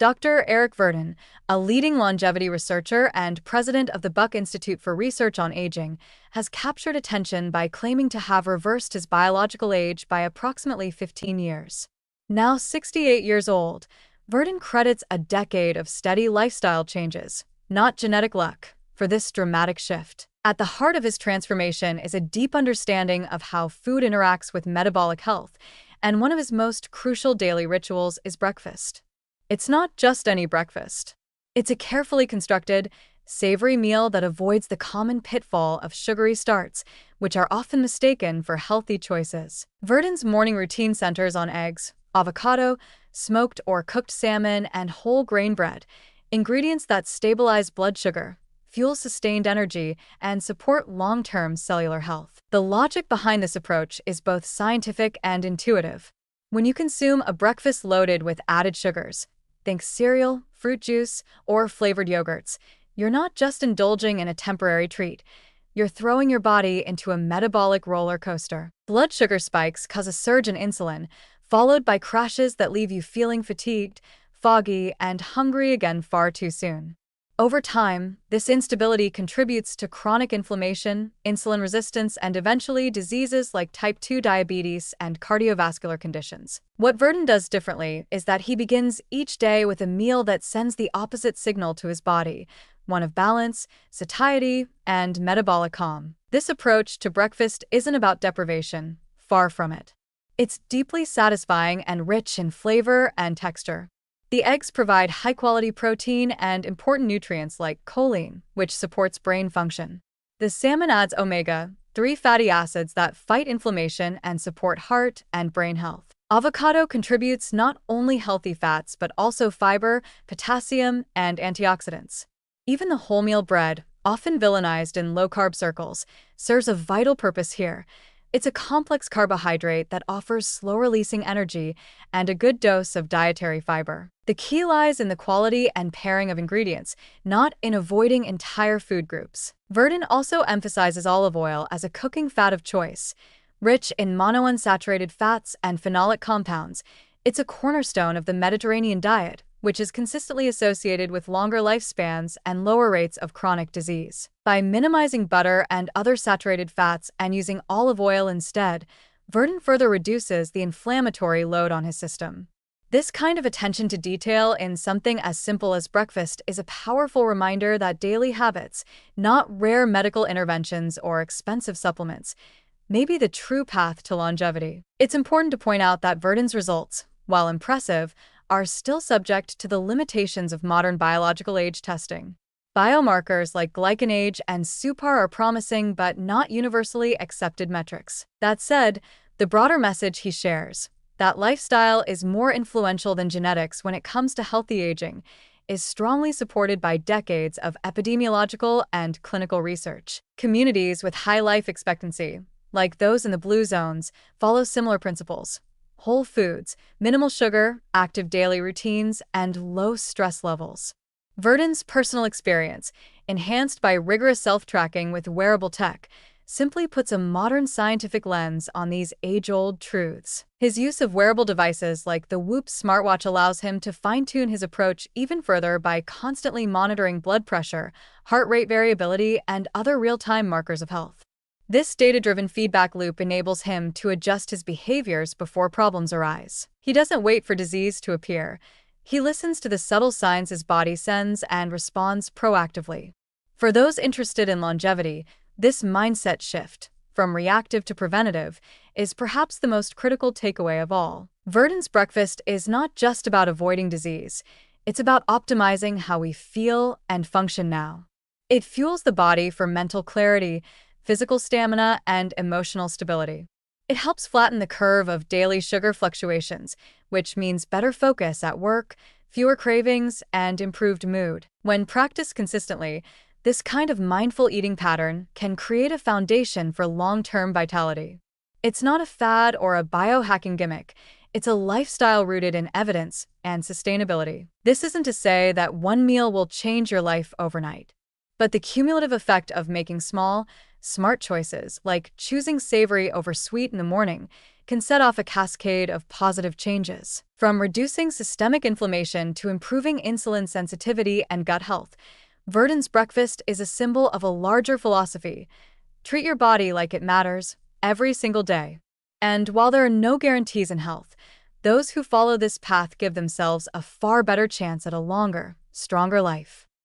Dr. Eric Verdin, a leading longevity researcher and president of the Buck Institute for Research on Aging, has captured attention by claiming to have reversed his biological age by approximately 15 years. Now 68 years old, Verdin credits a decade of steady lifestyle changes, not genetic luck, for this dramatic shift. At the heart of his transformation is a deep understanding of how food interacts with metabolic health, and one of his most crucial daily rituals is breakfast. It's not just any breakfast. It's a carefully constructed, savory meal that avoids the common pitfall of sugary starts, which are often mistaken for healthy choices. Verdin's morning routine centers on eggs, avocado, smoked or cooked salmon, and whole grain bread, ingredients that stabilize blood sugar, fuel sustained energy, and support long-term cellular health. The logic behind this approach is both scientific and intuitive. When you consume a breakfast loaded with added sugars, think cereal, fruit juice, or flavored yogurts, you're not just indulging in a temporary treat. You're throwing your body into a metabolic roller coaster. Blood sugar spikes cause a surge in insulin, followed by crashes that leave you feeling fatigued, foggy, and hungry again far too soon. Over time, this instability contributes to chronic inflammation, insulin resistance, and eventually diseases like type 2 diabetes and cardiovascular conditions. What Verdin does differently is that he begins each day with a meal that sends the opposite signal to his body, one of balance, satiety, and metabolic calm. This approach to breakfast isn't about deprivation, far from it. It's deeply satisfying and rich in flavor and texture. The eggs provide high-quality protein and important nutrients like choline, which supports brain function. The salmon adds omega-3 fatty acids that fight inflammation and support heart and brain health. Avocado contributes not only healthy fats but also fiber, potassium, and antioxidants. Even the wholemeal bread, often villainized in low-carb circles, serves a vital purpose here. It's a complex carbohydrate that offers slow-releasing energy and a good dose of dietary fiber. The key lies in the quality and pairing of ingredients, not in avoiding entire food groups. Verdin also emphasizes olive oil as a cooking fat of choice. Rich in monounsaturated fats and phenolic compounds, it's a cornerstone of the Mediterranean diet, which is consistently associated with longer lifespans and lower rates of chronic disease. By minimizing butter and other saturated fats and using olive oil instead, Verdin further reduces the inflammatory load on his system. This kind of attention to detail in something as simple as breakfast is a powerful reminder that daily habits, not rare medical interventions or expensive supplements, may be the true path to longevity. It's important to point out that Verdin's results, while impressive, are still subject to the limitations of modern biological age testing. Biomarkers like glycan age and suPAR are promising but not universally accepted metrics. That said, the broader message he shares, that lifestyle is more influential than genetics when it comes to healthy aging, is strongly supported by decades of epidemiological and clinical research. Communities with high life expectancy, like those in the blue zones, follow similar principles. Whole foods, minimal sugar, active daily routines, and low stress levels. Verdin's personal experience, enhanced by rigorous self-tracking with wearable tech, simply puts a modern scientific lens on these age-old truths. His use of wearable devices like the Whoop smartwatch allows him to fine-tune his approach even further by constantly monitoring blood pressure, heart rate variability, and other real-time markers of health. This data-driven feedback loop enables him to adjust his behaviors before problems arise. He doesn't wait for disease to appear. He listens to the subtle signs his body sends and responds proactively. For those interested in longevity, this mindset shift, from reactive to preventative, is perhaps the most critical takeaway of all. Verdin's breakfast is not just about avoiding disease. It's about optimizing how we feel and function now. It fuels the body for mental clarity, physical stamina, and emotional stability. It helps flatten the curve of daily sugar fluctuations, which means better focus at work, fewer cravings, and improved mood. When practiced consistently, this kind of mindful eating pattern can create a foundation for long-term vitality. It's not a fad or a biohacking gimmick. It's a lifestyle rooted in evidence and sustainability. This isn't to say that one meal will change your life overnight, but the cumulative effect of making small, smart choices, like choosing savory over sweet in the morning, can set off a cascade of positive changes. From reducing systemic inflammation to improving insulin sensitivity and gut health, Verdant's breakfast is a symbol of a larger philosophy. Treat your body like it matters every single day. And while there are no guarantees in health, those who follow this path give themselves a far better chance at a longer, stronger life.